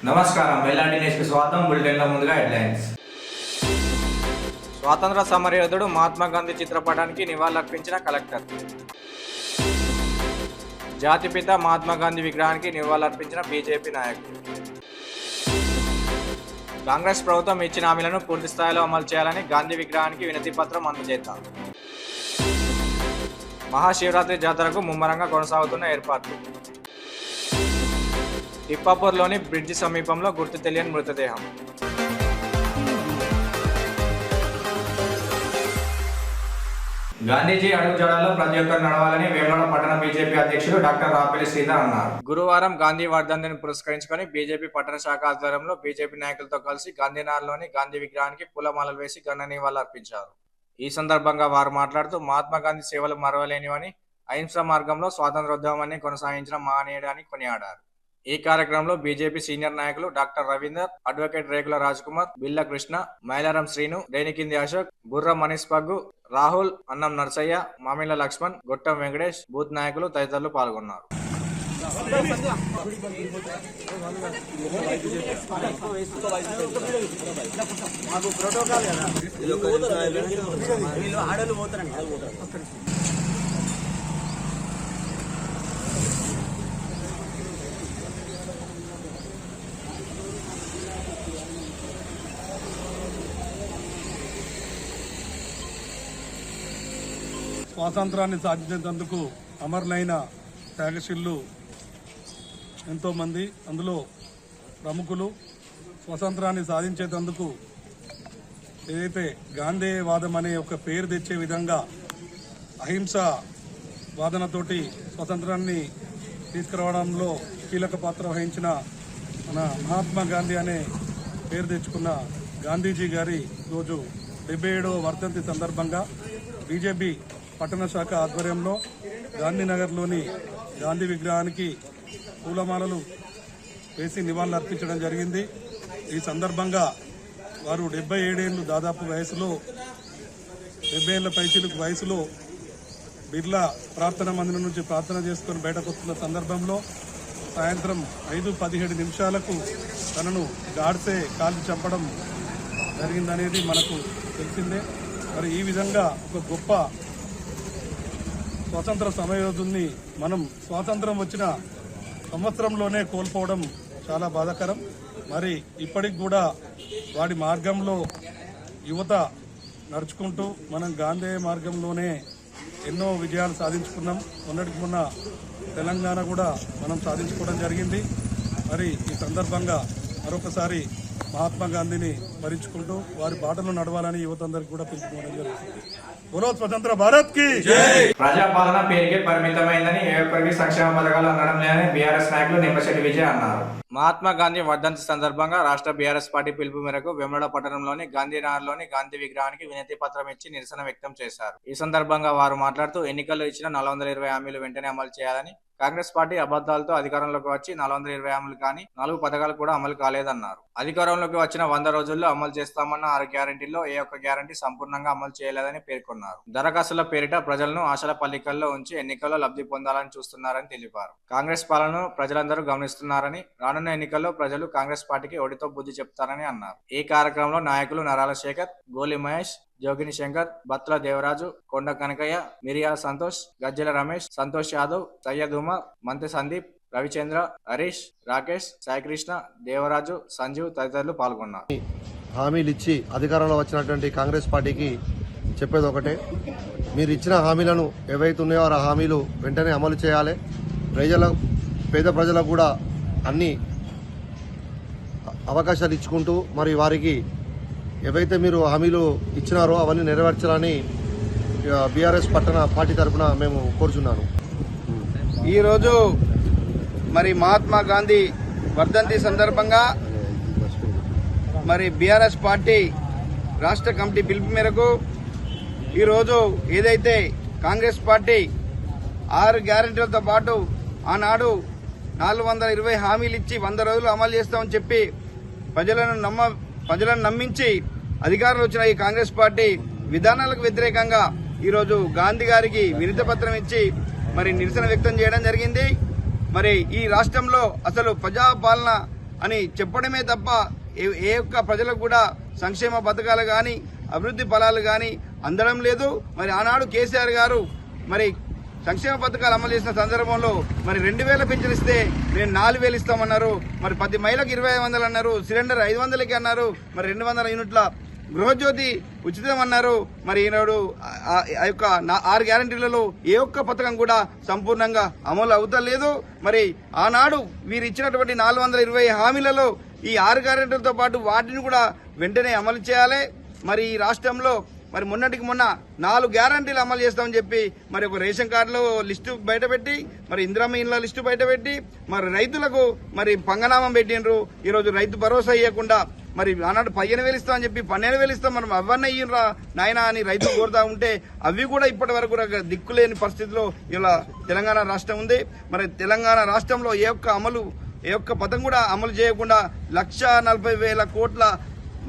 నమస్కారం వెల్లాడి న్యూస్కి స్వాగతం. బులెటిన్లో ముందుగా హెడ్లైన్స్. స్వాతంత్ర సమరయోధుడు మహాత్మా గాంధీ చిత్రపటానికి నివాళులర్పించిన కలెక్టర్. జాతిపిత మహాత్మా గాంధీ విగ్రహానికి నివాళులర్పించిన బీజేపీ నాయకులు. కాంగ్రెస్ ప్రభుత్వం ఇచ్చిన హామీలను పూర్తి స్థాయిలో అమలు చేయాలని గాంధీ విగ్రహానికి వినతి పత్రం అందజేస్తారు. మహాశివరాత్రి జాతరకు ముమ్మరంగా కొనసాగుతున్న ఏర్పాట్లు. తిప్పాపూర్లోని బ్రిడ్జి సమీపంలో గుర్తు తెలియని మృతదేహం. గాంధీజీ అడుగుజాడల్లో ప్రతి ఒక్కరు నడవాలని వేములవాడ పట్టణ బీజేపీ అధ్యక్షుడు డాక్టర్ రాపిల్లి శ్రీధర్ అన్నారు. గురువారం గాంధీ వర్ధంతిని పురస్కరించుకొని బీజేపీ పట్టణ శాఖ ఆధ్వర్యంలో బీజేపీ నాయకులతో కలిసి గాంధీనగర్లోని గాంధీ విగ్రహానికి పూలమాలలు వేసి ఘన నివాళులు అర్పించారు. ఈ సందర్భంగా వారు మాట్లాడుతూ మహాత్మా గాంధీ సేవలు మరవలేనివని, అహింసా మార్గంలో స్వాతంత్రోద్యమాన్ని కొనసాగించిన మహనీయుడని కొనియాడారు. ఈ కార్యక్రమంలో బీజేపీ సీనియర్ నాయకులు డాక్టర్ రవీందర్, అడ్వకేట్ రేకుల రాజ్కుమార్, బిల్ల కృష్ణ, మైలారం శ్రీను, రేణికింది అశోక్, బుర్ర మనీష్ పగ్గు, రాహుల్, అన్నం నర్సయ్య, మామిళ్ళ లక్ష్మణ్, గొట్టం వెంకటేష్, బూత్ నాయకులు తదితరులు పాల్గొన్నారు. స్వాతంత్రాన్ని సాధించేందుకు అమరులైన త్యాగశీలు ఎంతోమంది, అందులో ప్రముఖులు స్వాతంత్రాన్ని సాధించేందుకు ఏదైతే గాంధేయవాదం అనే ఒక పేరు తెచ్చే విధంగా అహింస వాదనతోటి స్వాతంత్రాన్ని తీసుకురావడంలో కీలక పాత్ర వహించిన మన మహాత్మా గాంధీ అనే పేరు తెచ్చుకున్న గాంధీజీ గారి రోజు 77వ వర్ధంతి సందర్భంగా బీజేపీ పట్టణ శాఖ ఆధ్వర్యంలో గాంధీనగర్లోని గాంధీ విగ్రహానికి పూలమాలలు వేసి నివాళులు అర్పించడం జరిగింది. ఈ సందర్భంగా వారు 77 ఏళ్ళు దాదాపు వయసులో, 70 ఏళ్ల పైచిలకు వయసులో బిర్లా ప్రార్థన మందిరం నుంచి ప్రార్థన చేసుకుని బయటకు వస్తున్న సందర్భంలో సాయంత్రం 5:17 నిమిషాలకు తనను గాడ్సే కాల్చి చంపడం జరిగిందనేది మనకు తెలిసిందే. మరి ఈ విధంగా ఒక గొప్ప స్వాతంత్ర సమరయోధుల్ని మనం స్వాతంత్రం వచ్చిన సంవత్సరంలోనే కోల్పోవడం చాలా బాధాకరం. మరి ఇప్పటికి కూడా వాడి మార్గంలో యువత నడుచుకుంటూ మనం గాంధేయ మార్గంలోనే ఎన్నో విజయాలు సాధించుకున్నాం. మొన్నటికి మొన్న తెలంగాణ కూడా మనం సాధించుకోవడం జరిగింది. మరి ఈ సందర్భంగా మరొకసారి మహాత్మా గాంధీని స్మరించుకుంటూ వారి బాటలో నడవాలని యువత అందరికీ కూడా పిలుపుకోవడం జరుగుతుంది. బోలో స్వతంత్ర భారత్ కి జై. ప్రజాపాలన పేరుకే పరిమితమైందని, ఏ ఒక్కరికి సంక్షేమ పథకాలు అందడం లేదని బీఆర్ఎస్ నాయకులు నిమ్మశెట్టి విజయ్ అన్నారు. మహాత్మా గాంధీ వర్ధంతి సందర్భంగా రాష్ట్ర బీఆర్ఎస్ పార్టీ పిలుపు మేరకు వేములవాడ పట్టణంలోని గాంధీనగర్లోని గాంధీ విగ్రహానికి వినతి పత్రం ఇచ్చి నిరసన వ్యక్తం చేశారు. ఈ సందర్భంగా వారు మాట్లాడుతూ ఎన్నికల్లో ఇచ్చిన 420 హామీలు వెంటనే అమలు చేయాలని, కాంగ్రెస్ పార్టీ అబద్దాలతో అధికారంలోకి వచ్చి 420 హామీలు కానీ 4 పథకాలు కూడా అమలు కాలేదన్నారు. అధికారంలోకి వచ్చిన 100 రోజుల్లో అమలు చేస్తామన్న 6 గ్యారంటీల్లో ఏ ఒక్క గ్యారంటీ సంపూర్ణంగా అమలు చేయలేదని పేర్కొన్నారు. దరఖాస్తుల పేరిట ప్రజలను ఆశల పల్లికల్లో ఉంచి ఎన్నికల్లో లబ్ధి పొందాలని చూస్తున్నారని తెలిపారు. కాంగ్రెస్ పాలనను ప్రజలందరూ గమనిస్తున్నారని, రానున్న ఎన్నికల్లో ప్రజలు కాంగ్రెస్ పార్టీకి ఓడితో బుద్ధి చెప్తారని అన్నారు. ఈ కార్యక్రమంలో నాయకులు నరాల శేఖర్, గోలి మహేష్, జోగిని శంకర్, బత్తుల దేవరాజు, కొండ కనకయ్య, మిరియాల సంతోష్, గజ్జెల రమేష్, సంతోష్ యాదవ్, సయ్యద్ ఉమర్, మంత్రి సందీప్, రవిచంద్ర, హరీష్, రాకేష్, సాయికృష్ణ, దేవరాజు, సంజీవ్ తదితరులు పాల్గొన్నారు. హామీలు ఇచ్చి అధికారంలో వచ్చినటువంటి కాంగ్రెస్ పార్టీకి చెప్పేది ఒకటే, మీరు ఇచ్చిన హామీలను ఏవైతే ఉన్నాయో ఆ హామీలు వెంటనే అమలు చేయాలి. పేద ప్రజలకు కూడా అన్ని అవకాశాలు ఇచ్చుకుంటూ మరి వారికి ఏవైతే మీరు హామీలు ఇచ్చినారో అవన్నీ నెరవేర్చాలని బీఆర్ఎస్ పట్టణ పార్టీ తరఫున మేము కోరుచున్నాను. ఈరోజు మరి మహాత్మా గాంధీ వర్ధంతి సందర్భంగా మరి బీఆర్ఎస్ పార్టీ రాష్ట్ర కమిటీ పిలుపు మేరకు ఈరోజు ఏదైతే కాంగ్రెస్ పార్టీ 6 గ్యారెంటీలతో పాటు ఆనాడు 420 హామీలు ఇచ్చి 100 రోజులు అమలు చేస్తామని చెప్పి ప్రజలను నమ్మించి అధికారంలో వచ్చిన ఈ కాంగ్రెస్ పార్టీ విధానాలకు వ్యతిరేకంగా ఈరోజు గాంధీ గారికి వినతి పత్రం ఇచ్చి మరి నిరసన వ్యక్తం చేయడం జరిగింది. మరి ఈ రాష్ట్రంలో అసలు ప్రజాపాలన అని చెప్పడమే తప్ప ఏ ఒక్క ప్రజలకు కూడా సంక్షేమ పథకాలు కానీ అభివృద్ధి ఫలాలు కానీ అందడం లేదు. మరి ఆనాడు కేసీఆర్ గారు మరి సంక్షేమ పథకాలు అమలు చేసిన సందర్భంలో మరి 2,000 పింఛన్ ఇస్తే నేను 4,000 ఇస్తామన్నారు. మరి 10 మహిళలకు 2,500 అన్నారు. సిలిండర్ 500కి అన్నారు. మరి 200 యూనిట్ల గృహజ్యోతి ఉచితం అన్నారు. మరి ఈనాడు ఆ యొక్క 6 గ్యారంటీలలో ఏ ఒక్క పథకం కూడా సంపూర్ణంగా అమలు అవుతలేదు. మరి ఆనాడు వీరు ఇచ్చినటువంటి 420 హామీలలో ఈ 6 గ్యారంటీలతో పాటు వాటిని కూడా వెంటనే అమలు చేయాలి. మరి ఈ రాష్ట్రంలో మరి మొన్నటికి మొన్న 4 గ్యారంటీలు అమలు చేస్తామని చెప్పి మరి ఒక రేషన్ కార్డులో లిస్టు బయటపెట్టి మరి ఇందిరమ్మ ఇండ్ల లిస్టు బయటపెట్టి మరి రైతులకు మరి పంగనామం పెట్టిండ్రు. ఈరోజు రైతు భరోసా ఇవ్వకుండా మరి ఆనాడు 15,000 ఇస్తామని చెప్పి 12,000 ఇస్తాం మనం అవన్నీ ఇయ్యరా నాయన అని రైతులు కోరుతా ఉంటే అవి కూడా ఇప్పటి వరకు దిక్కులేని పరిస్థితిలో ఇలా తెలంగాణ రాష్ట్రం ఉంది. మరి తెలంగాణ రాష్ట్రంలో ఏ ఒక్క పథకం కూడా అమలు చేయకుండా 1,40,000 కోట్ల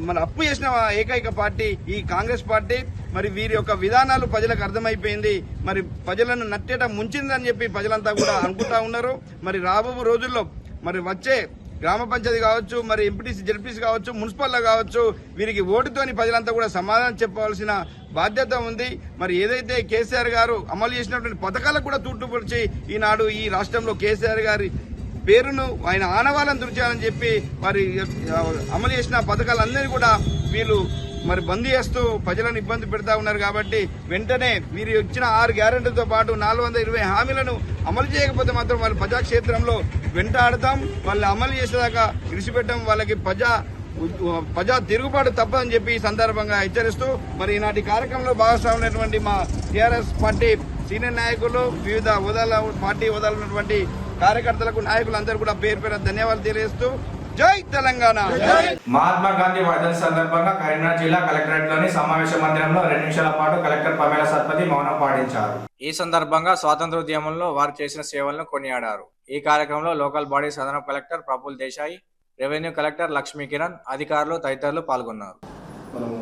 మన అప్పు చేసిన ఏకైక పార్టీ ఈ కాంగ్రెస్ పార్టీ. మరి వీరి యొక్క విధానాలు ప్రజలకు అర్థమైపోయింది. మరి ప్రజలను నట్టేట ముంచిందని చెప్పి ప్రజలంతా కూడా అనుకుంటా ఉన్నారు. మరి రాబో రోజుల్లో మరి వచ్చే గ్రామ పంచాయతీ కావచ్చు, మరి ఎంపీటీసీ జెడ్పీసీ కావచ్చు, మున్సిపల్లో కావచ్చు, వీరికి ఓటుతోని ప్రజలంతా కూడా సమాధానం చెప్పవలసిన బాధ్యత ఉంది. మరి ఏదైతే కేసీఆర్ గారు అమలు చేసినటువంటి పథకాలకు కూడా తూట్టుపరిచి ఈనాడు ఈ రాష్ట్రంలో కేసీఆర్ గారి పేరును ఆయన ఆనవాళ్ళను తుడిచాలని చెప్పి మరి అమలు చేసిన పథకాలన్నీ కూడా వీళ్ళు మరి బంద్ చేస్తూ ప్రజలను ఇబ్బంది పెడతా ఉన్నారు. కాబట్టి వెంటనే వీరు ఇచ్చిన 6 గ్యారెంటీలతో పాటు 420 హామీలను అమలు చేయకపోతే మాత్రం వాళ్ళు ప్రజాక్షేత్రంలో వెంటాడతాం. వాళ్ళు అమలు చేసేదాకా విడిచిపెట్టడం వాళ్ళకి ప్రజా తిరుగుబాటు తప్పదని చెప్పి ఈ సందర్భంగా హెచ్చరిస్తూ మరి ఈనాటి కార్యక్రమంలో భాగస్వామైనటువంటి మా టీఆర్ఎస్ పార్టీ సీనియర్ నాయకులు, వివిధ పార్టీ హోదాలో ఉన్నటువంటి కార్యకర్తలకు నాయకులందరూ కూడా పేరు పేరు ధన్యవాదాలు తెలియజేస్తూ జై తెలంగాణ. మహాత్మా గాంధీ వర్ధంతి సందర్భంగా కరీంనగర్ జిల్లా కలెక్టరేట్ లోని సమావేశ మందిరంలో 2 నిమిషాల పాటు కలెక్టర్ పమేల సత్పతి మౌనం పాటించారు. ఈ సందర్భంగా స్వాతంత్ర ఉద్యమంలో వారు చేసిన సేవలను కొనియాడారు. ఈ కార్యక్రమంలో లోకల్ బాడీస్ అదనపు collector Praful Desai, revenue collector Lakshmi Kiran, అధికారులు తదితరులు పాల్గొన్నారు. మనము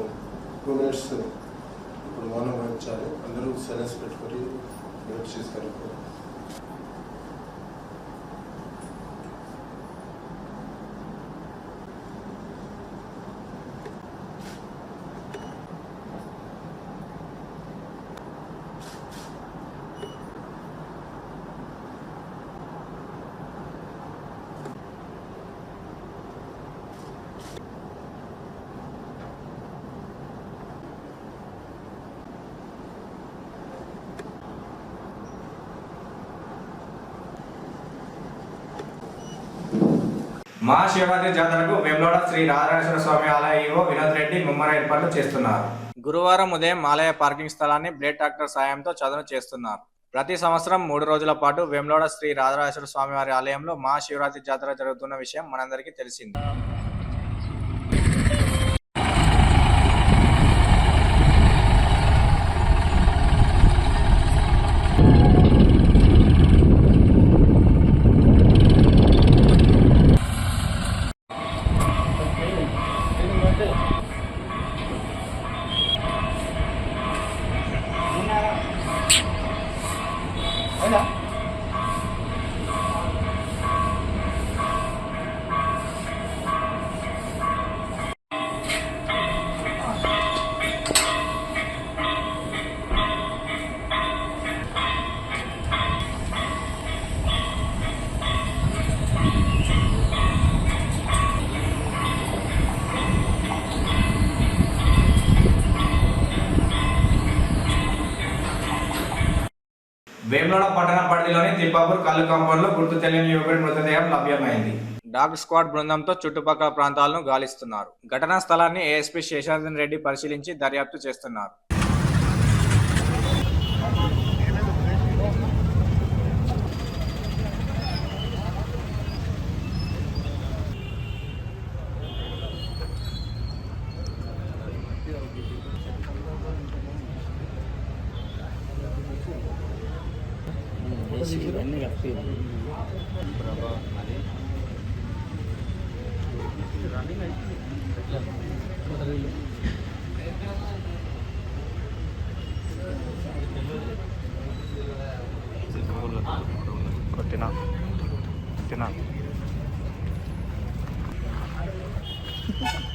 2 మినిట్స్ ఇప్పుడు మౌనం వహించాలి. అందరూ సైలెన్స్ పెట్టుకొని చేసుకోవాలి. మహాశివరాత్రి జాతరకు వేములవాడ శ్రీ రాజరాజేశ్వర స్వామి ఆలయ ఈవో వినోద్ రెడ్డి ముమ్మర ఏర్పాట్లు చేస్తున్నారు. గురువారం ఉదయం ఆలయ పార్కింగ్ స్థలాన్ని బ్లేడ్ ట్రాక్టర్ సాయంతో చదును చేస్తున్నారు. ప్రతి సంవత్సరం 3 రోజుల పాటు వేములవాడ శ్రీ రాజరాజేశ్వర స్వామి వారి ఆలయంలో మహాశివరాత్రి జాతర జరుగుతున్న విషయం మనందరికీ తెలిసింది. వేములవాడ పట్టణ పరిధిలోని తిప్పాపూర్ కల్లు కాంపౌండ్ లో గుర్తు తెలియని యువకుడి మృతదేహం లభ్యమైంది. డాగ్ స్క్వాడ్ బృందంతో చుట్టుపక్కల ప్రాంతాలను గాలిస్తున్నారు. ఘటనా స్థలాన్ని ఏఎస్పీ శేషాద్రి రెడ్డి పరిశీలించి దర్యాప్తు చేస్తున్నారు.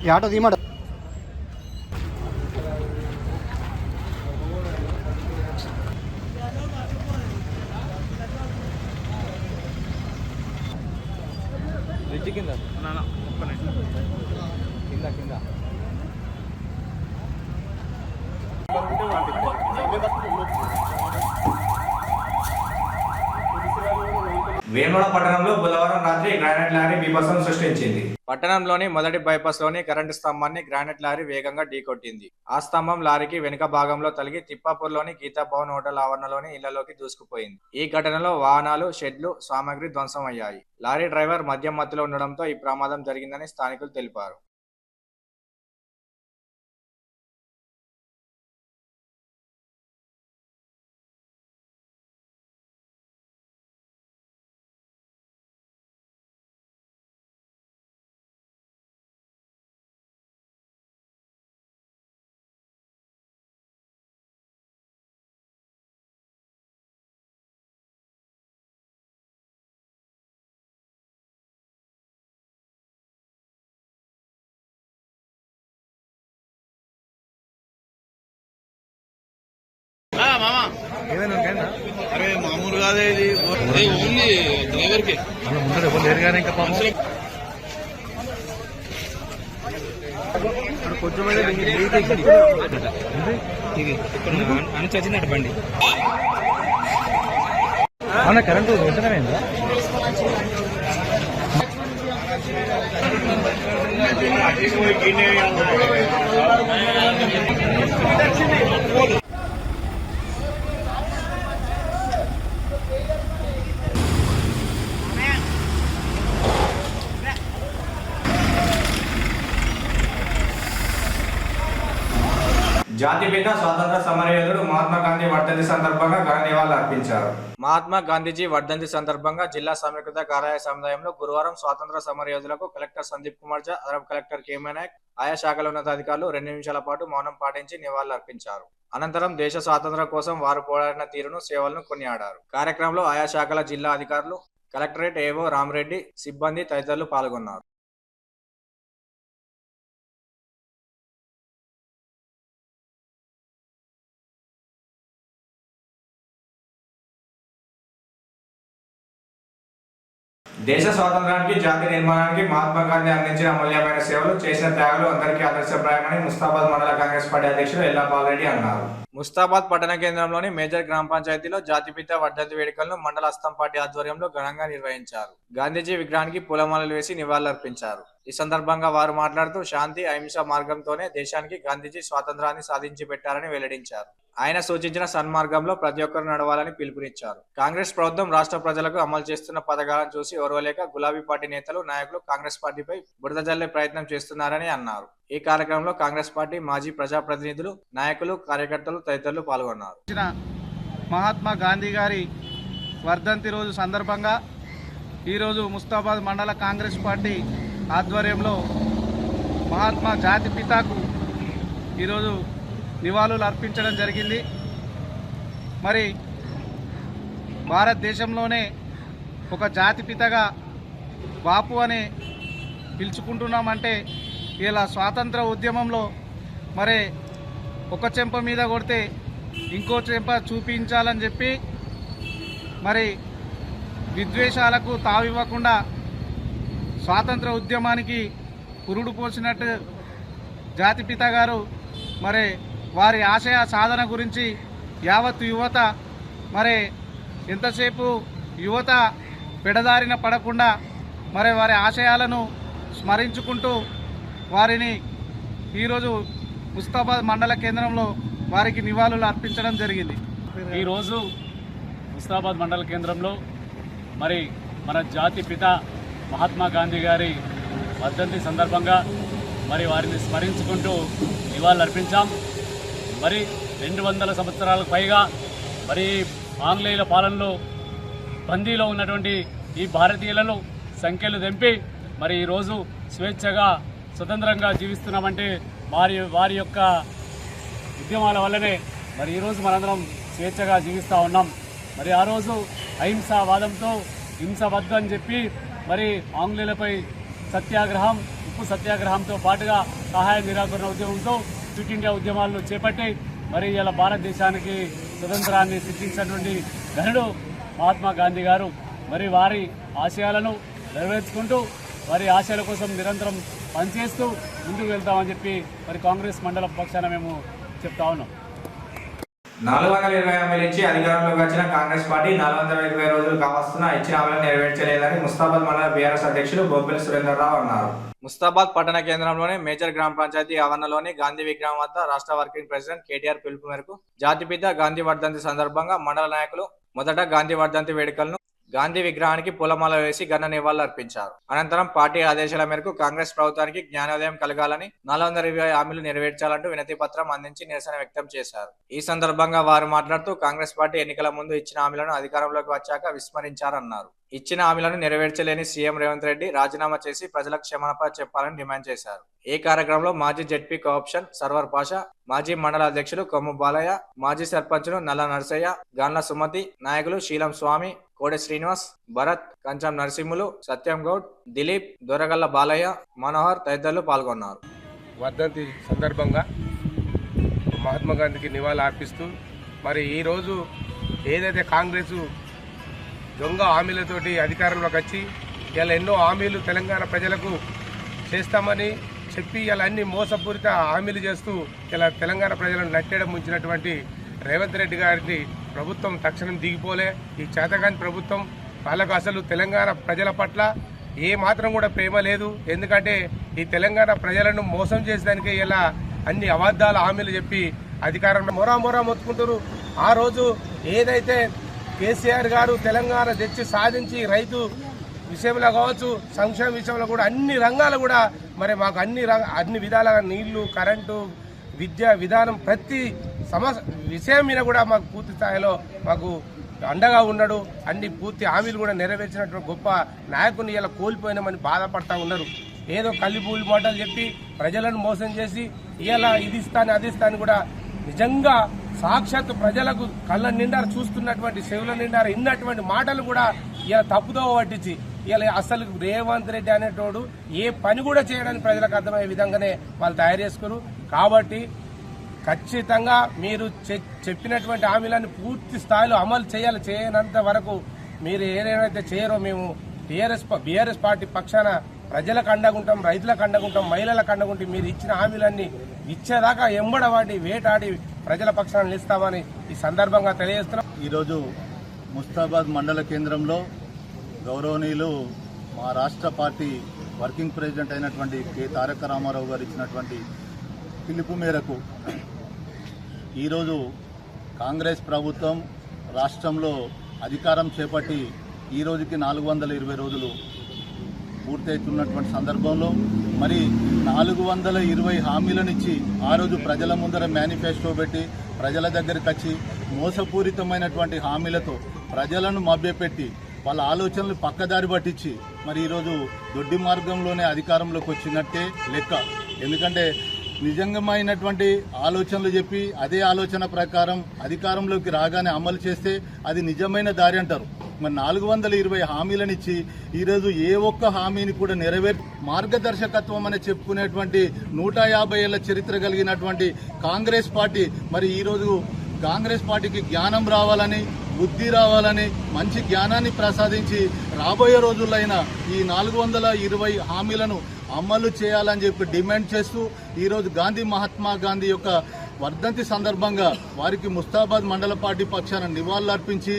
ఈ ఆటో తీయమాట కింద కింద కింద వేములవాడ పట్టణంలో బుధవారం రాత్రి గ్రానైట్ లారీ బీభత్సం సృష్టించింది. పట్టణంలోని మొదటి బైపాస్ లోని కరెంటు స్తంభాన్ని గ్రానైట్ లారీ వేగంగా ఢీకొట్టింది. ఆ స్తంభం లారీకి వెనుక భాగంలో తలిగి తిప్పాపూర్లోని గీతా భవన్ హోటల్ ఆవరణలోని ఇళ్లలోకి దూసుకుపోయింది. ఈ ఘటనలో వాహనాలు, షెడ్లు, సామాగ్రి ధ్వంసం అయ్యాయి. లారీ డ్రైవర్ మద్యం మత్తులో ఉండడంతో ఈ ప్రమాదం జరిగిందని స్థానికులు తెలిపారు. అరే మామూలు కాదే ఇది ఓన్లీ డ్రైవర్ కి ఇంకా కొంచెం అని చచ్చినట్టు బండి అవునా కరెంటు వెంటనేమైందా జాతిపిత స్వాతంత్ర సమరయోధుడు మహాత్మా గాంధీ వర్ధంతి సందర్భంగా ఘన నివాళులు అర్పించారు. మహాత్మా గాంధీజీ వర్ధంతి సందర్భంగా జిల్లా సమీకృత కార్యాలయ సముదాయంలో గురువారం స్వాతంత్ర సమరయోధులకు కలెక్టర్ సందీప్ కుమార్ ఝా, అదనపు కలెక్టర్ కె నాయక్, ఆయా శాఖల ఉన్నతాధికారులు 2 నిమిషాల పాటు మౌనం పాటించి నివాళులు అర్పించారు. అనంతరం దేశ స్వాతంత్ర్యం కోసం వారు పోరాడిన తీరును, సేవలను కొనియాడారు. కార్యక్రమంలో ఆయా శాఖల జిల్లా అధికారులు, కలెక్టరేట్ ఏవో రామరెడ్డి, సిబ్బంది తదితరులు పాల్గొన్నారు. దేశ స్వాతంత్రానికి, జాతి నిర్మాణానికి మహాత్మా గాంధీ అందించిన అమూల్యమైన సేవలు, చేసిన త్యాగాలు అందరికీ ఆదర్శప్రాయమని ముస్తాబాద్ మండల కాంగ్రెస్ పార్టీ అధ్యక్షుడు ఎల్లాపాల్ రెడ్డి అన్నారు. ముస్తాబాద్ పట్టణ కేంద్రంలోని మేజర్ గ్రామ పంచాయతీలో జాతిపిత వర్ధంతి వేడుకలను మండల హస్తం పార్టీ ఆధ్వర్యంలో ఘనంగా నిర్వహించారు. గాంధీజీ విగ్రహానికి పూలమాలలు వేసి నివాళులర్పించారు. ఈ సందర్భంగా వారు మాట్లాడుతూ శాంతి, అహింస మార్గంతోనే దేశానికి గాంధీజీ స్వాతంత్రాన్ని సాధించి పెట్టారని వెల్లడించారు. ఆయన సూచించిన సన్మార్గంలో ప్రతి ఒక్కరు నడవాలని పిలుపునిచ్చారు. కాంగ్రెస్ ప్రభుత్వం రాష్ట్ర ప్రజలకు అమలు చేస్తున్న పథకాలను చూసి ఓర్వలేక గులాబీ పార్టీ నేతలు, నాయకులు కాంగ్రెస్ పార్టీపై బురద జల్లే ప్రయత్నం చేస్తున్నారని అన్నారు. ఈ కార్యక్రమంలో కాంగ్రెస్ పార్టీ మాజీ ప్రజాప్రతినిధులు, నాయకులు, కార్యకర్తలు తదితరులు పాల్గొన్నారు. మహాత్మా గాంధీ గారి వర్ధంతి రోజు సందర్భంగా ఈరోజు ముస్తాబాద్ మండల కాంగ్రెస్ పార్టీ ఆధ్వర్యంలో మహాత్మా జాతిపితకు ఈరోజు నివాళులు అర్పించడం జరిగింది. మరి భారతదేశంలోనే ఒక జాతిపితగా బాపు అని పిలుచుకుంటున్నామంటే ఇలా స్వాతంత్ర ఉద్యమంలో మరి ఒక చెంప మీద కొడితే ఇంకో చెంప చూపించాలని చెప్పి మరి విద్వేషాలకు తావివ్వకుండా స్వాతంత్ర ఉద్యమానికి పురుడు పోసినట్టు జాతిపిత గారు మరి వారి ఆశయ సాధన గురించి యావత్తు యువత మరి ఎంతసేపు యువత పెడదారిన పడకుండా మరి వారి ఆశయాలను స్మరించుకుంటూ వారిని ఈరోజు ముస్తాబాద్ మండల కేంద్రంలో వారికి నివాళులు అర్పించడం జరిగింది. ఈరోజు ముస్తాబాద్ మండల కేంద్రంలో మరి మన జాతి పిత మహాత్మా గాంధీ గారి వర్ధంతి సందర్భంగా మరి వారిని స్మరించుకుంటూ నివాళులు అర్పించాం. మరి 200 సంవత్సరాలకు పైగా మరి ఆంగ్లేయుల పాలనలో బందీలో ఉన్నటువంటి ఈ భారతీయులను సంఖ్యలు తెంపి మరి ఈరోజు స్వేచ్ఛగా స్వతంత్రంగా జీవిస్తున్నామంటే వారి యొక్క ఉద్యమాల వల్లనే మరి ఈరోజు మనందరం స్వేచ్ఛగా జీవిస్తూ ఉన్నాం. మరి ఆ రోజు అహింసావాదంతో హింస వద్దు అని చెప్పి మరి ఆంగ్లేయులపై సత్యాగ్రహం, ఉప్పు సత్యాగ్రహంతో పాటుగా సహాయ నిరాకరణ ఉద్యమంతో క్విట్ ఇండియా ఉద్యమాలను చేపట్టి మరి ఇలా భారతదేశానికి స్వతంత్రాన్ని సిద్ధించినటువంటి ఘనుడు మహాత్మా గాంధీ గారు. మరి వారి ఆశయాలను నెరవేర్చుకుంటూ వారి ఆశయాల కోసం నిరంతరం పనిచేస్తూ ముందుకు వెళ్తామని చెప్పి మరి కాంగ్రెస్ మండల పక్షాన మేము చెప్తా ఉన్నాం. 420 హామీలు ఇచ్చి అధికారంలోకి వచ్చిన కాంగ్రెస్ పార్టీ 420 రోజులు కావస్తున్నా ఇచ్చిన హామీలను నెరవేర్చలేదని ముస్తాబాద్ మండల బీఆర్ఎస్ అధ్యక్షులు బొబ్బిలి సురేంద్రరావు అన్నారు. ముస్తాబాద్ పట్టణ కేంద్రంలోని మేజర్ గ్రామ పంచాయతీ ఆవరణలోని గాంధీ విగ్రహం వద్ద రాష్ట్ర వర్కింగ్ ప్రెసిడెంట్ కేటీఆర్ పిలుపు మేరకు జాతిపిత గాంధీ వర్ధంతి సందర్భంగా మండల నాయకులు మొదట గాంధీ వర్ధంతి వేడుకలను గాంధీ విగ్రహానికి పూలమాల వేసి ఘన నివాళులు అర్పించారు. అనంతరం పార్టీ ఆదేశాల మేరకు కాంగ్రెస్ ప్రభుత్వానికి జ్ఞానోదయం కలగాలని 420 హామీలు నెరవేర్చాలంటూ వినతి పత్రం అందించి నిరసన వ్యక్తం చేశారు. ఈ సందర్భంగా వారు మాట్లాడుతూ కాంగ్రెస్ పార్టీ ఎన్నికల ముందు ఇచ్చిన హామీలను అధికారంలోకి వచ్చాక విస్మరించారన్నారు. ఇచ్చిన హామీలను నెరవేర్చలేని సీఎం రేవంత్ రెడ్డి రాజీనామా చేసి ప్రజలకు క్షమాపణ చెప్పాలని డిమాండ్ చేశారు. ఈ కార్యక్రమంలో మాజీ జెడ్పీ కోఆప్షన్ సర్వర్ పాషా, మాజీ మండల అధ్యక్షులు కొమ్ము బాలయ్య, మాజీ సర్పంచులు నల్ల నరసయ్య, గాన్ల సుమతి, నాయకులు శీలం స్వామి, కోడె శ్రీనివాస్, భరత్, కంచం నరసింహులు, సత్యం గౌడ్, దిలీప్, దొరగల్ల బాలయ్య, మనోహర్ తదితరులు పాల్గొన్నారు. వర్ధంతి సందర్భంగా మహాత్మా గాంధీకి నివాళులు అర్పిస్తూ మరి ఈరోజు ఏదైతే కాంగ్రెస్ దొంగ హామీలతోటి అధికారంలోకి వచ్చి ఇలా ఎన్నో హామీలు తెలంగాణ ప్రజలకు చేస్తామని చెప్పి ఇలా అన్ని మోసపూరిత హామీలు చేస్తూ ఇలా తెలంగాణ ప్రజలను నట్టేయడం ముంచినటువంటి రేవంత్ రెడ్డి గారిని ప్రభుత్వం తక్షణం దిగిపోలే. ఈ చేతగాని ప్రభుత్వం వాళ్ళకు అసలు తెలంగాణ ప్రజల పట్ల ఏ మాత్రం కూడా ప్రేమ లేదు. ఎందుకంటే ఈ తెలంగాణ ప్రజలను మోసం చేసేదానికి ఇలా అన్ని అబద్ధాల హామీలు చెప్పి అధికారంలో మొరా మొత్తుకుంటారు. ఆ రోజు ఏదైతే కేసీఆర్ గారు తెలంగాణ తెచ్చి సాధించి రైతు విషయంలో కావచ్చు, సంక్షేమ విషయంలో కూడా అన్ని రంగాలు కూడా మరి మాకు అన్ని విధాలుగా నీళ్లు, కరెంటు, విద్య విధానం ప్రతి విషయం మీద కూడా మాకు పూర్తి స్థాయిలో మాకు అండగా ఉన్నాడు. అన్ని పూర్తి హామీలు కూడా నెరవేర్చినటువంటి గొప్ప నాయకుని ఇలా కోల్పోయినామని బాధపడతా ఉన్నారు. ఏదో కల్లిపూలు మాటలు చెప్పి ప్రజలను మోసం చేసి ఇలా ఇది ఇస్తాను అది ఇస్తాను కూడా నిజంగా సాక్షాత్ ప్రజలకు కళ్ళ నిండా చూస్తున్నటువంటి చెవుల నిండా ఇన్నటువంటి మాటలు కూడా ఇలా తప్పుదో పట్టించి ఇలా అసలు రేవంత్ రెడ్డి అనేటోడు ఏ పని కూడా చేయడానికి ప్రజలకు అర్థమయ్యే విధంగానే వాళ్ళు తయారు చేసుకోరు. కాబట్టి ఖచ్చితంగా మీరు చెప్పినటువంటి హామీలను పూర్తి స్థాయిలో అమలు చేయనంత వరకు మీరు ఏదైతే చేయరో మేము బీఆర్ఎస్ పార్టీ పక్షాన ప్రజలకు అండగుంటాం, రైతులకు అండగుంటాం, మహిళలకు అండగుంటాం. మీరు ఇచ్చిన హామీలన్నీ ఇచ్చేదాకా ఎంబడవాడి వేటాడి ప్రజల పక్షాన నిలుస్తామని ఈ సందర్భంగా తెలియజేస్తున్నాం. ఈరోజు ముస్తాబాద్ మండల కేంద్రంలో గౌరవనీయులు మా రాష్ట్ర పార్టీ వర్కింగ్ ప్రెసిడెంట్ అయినటువంటి కె తారక రామారావు గారు ఇచ్చినటువంటి పిలుపు మేరకు ఈరోజు కాంగ్రెస్ ప్రభుత్వం రాష్ట్రంలో అధికారం చేపట్టి ఈ రోజుకి 420 రోజులు పూర్తవుతున్నటువంటి సందర్భంలో మరి 420 హామీలనిచ్చి ఆ రోజు ప్రజల ముందర మేనిఫెస్టో పెట్టి ప్రజల దగ్గరికి వచ్చి మోసపూరితమైనటువంటి హామీలతో ప్రజలను మభ్యపెట్టి వాళ్ళ ఆలోచనలు పక్కదారి పట్టించి మరి ఈరోజు దొడ్డి మార్గంలోనే అధికారంలోకి వచ్చినట్టే లెక్క. ఎందుకంటే నిజంగమైనటువంటి ఆలోచనలు చెప్పి అదే ఆలోచన ప్రకారం అధికారంలోకి రాగానే అమలు చేస్తే అది నిజమైన దారి అంటారు. మరి 420 హామీలనిచ్చి ఈరోజు ఏ ఒక్క హామీని కూడా మార్గదర్శకత్వం అని చెప్పుకునేటువంటి 150 ఏళ్ల చరిత్ర కలిగినటువంటి కాంగ్రెస్ పార్టీ మరి ఈరోజు కాంగ్రెస్ పార్టీకి జ్ఞానం రావాలని, బుద్ధి రావాలని, మంచి జ్ఞానాన్ని ప్రసాదించి రాబోయే రోజుల్లో ఈ 420 హామీలను అమలు చేయాలని చెప్పి డిమాండ్ చేస్తూ ఈరోజు మహాత్మా గాంధీ యొక్క వర్ధంతి సందర్భంగా వారికి ముస్తాబాద్ మండల పార్టీ పక్షాన నివాళులర్పించి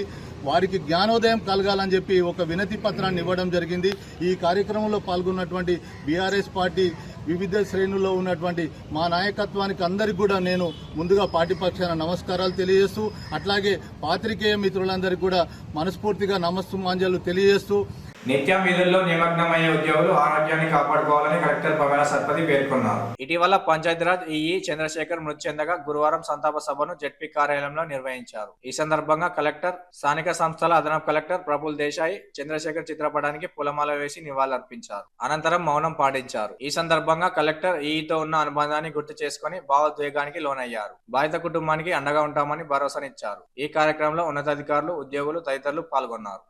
వారికి జ్ఞానోదయం కలగాలని చెప్పి ఒక వినతి పత్రాన్ని ఇవ్వడం జరిగింది. ఈ కార్యక్రమంలో పాల్గొన్నటువంటి బీఆర్ఎస్ పార్టీ వివిధ శ్రేణుల్లో ఉన్నటువంటి మా నాయకత్వానికి అందరికీ కూడా నేను ముందుగా పార్టీ పక్షాన నమస్కారాలు తెలియజేస్తూ అట్లాగే పాత్రికేయ మిత్రులందరికీ కూడా మనస్ఫూర్తిగా నమస్సుమాంజలు తెలియజేస్తూ నిత్యం విధుల్లో నిమగ్నమయ్యే ఉద్యోగులు ఆరోగ్యాన్ని కాపాడుకోవాలని కలెక్టర్ పవేల సత్పతి పేర్కొన్నారు. ఇటీవల పంచాయతీరాజ్ ఈఈ చంద్రశేఖర్ మృతి చెందగా గురువారం సంతాప సభను జెడ్పీ కార్యాలయంలో నిర్వహించారు. ఈ సందర్భంగా కలెక్టర్, స్థానిక సంస్థల అదనపు కలెక్టర్ ప్రఫుల్ దేశాయ్ చంద్రశేఖర్ చిత్రపటానికి పూలమాల వేసి నివాళులర్పించారు. అనంతరం మౌనం పాటించారు. ఈ సందర్భంగా కలెక్టర్ ఈఈతో ఉన్న అనుబంధాన్ని గుర్తు చేసుకుని భావోద్వేగానికి లోనయ్యారు. బాధిత కుటుంబానికి అండగా ఉంటామని భరోసానిచ్చారు. ఈ కార్యక్రమంలో ఉన్నతాధికారులు, ఉద్యోగులు తదితరులు పాల్గొన్నారు.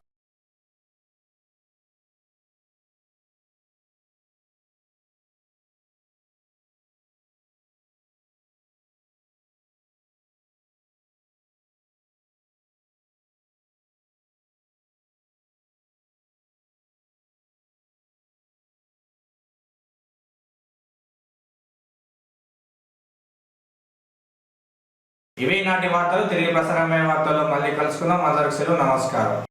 ఇవి నాటి వార్తలు. తిరిగి ప్రసారమయ్యే వార్తల్లో మళ్ళీ కలుసుకుందాం. అందరికి సెలవు. నమస్కారం.